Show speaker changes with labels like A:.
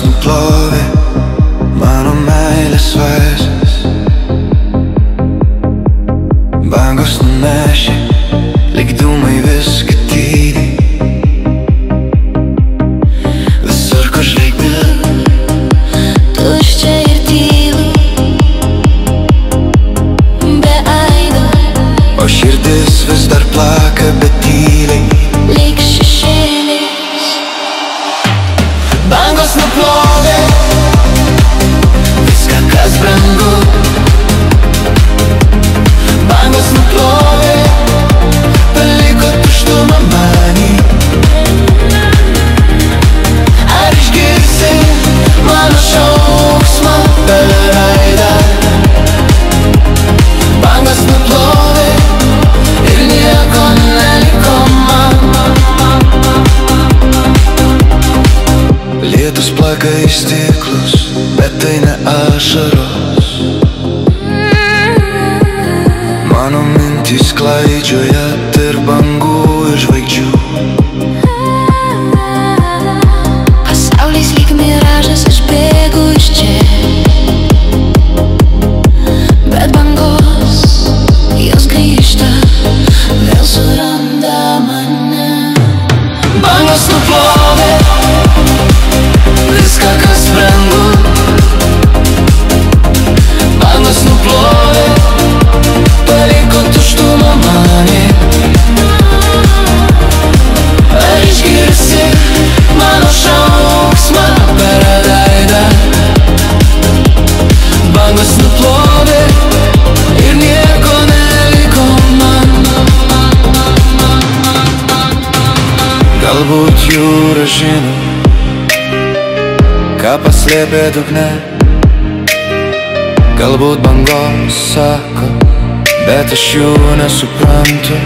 A: Bangos nuplovė mano meilės vaisius, bangos nunešė lyg dūmai viską tyliai. Visur, kur žvaigždė,
B: tuščia ir tylu, be aido,
A: o širdis vis dar plaka, bet tyliai.
B: lyg šešėlis.
A: Bangos nuplovė viską, kas brangu. Bangos nuplovė, paliko tuštumą manį. Ar išgirsi mano šauksmą per raidą? Bangos nuplovė ir nieko neliko man. Lietus plaka į stiklus, bet tai ne ašaros. Mano mintys klaidžioja tarp bangų ir žvaigždžių.
B: Pasaulis lyg miražas, aš bėgu iš čia, bet bangos, jos grįžta, vėl suranda mane.
A: Bangos nuplovė viską, kas brangu. Bangos nuplovė, paliko tuštumą manį. Ar išgirsi mano šauksmą per raidą? Bangos nuplovė ir nieko neliko man. Galbūt jūra žino, ką paslėpė dugne. Galbūt bangos sako, bet aš jų nesuprantu.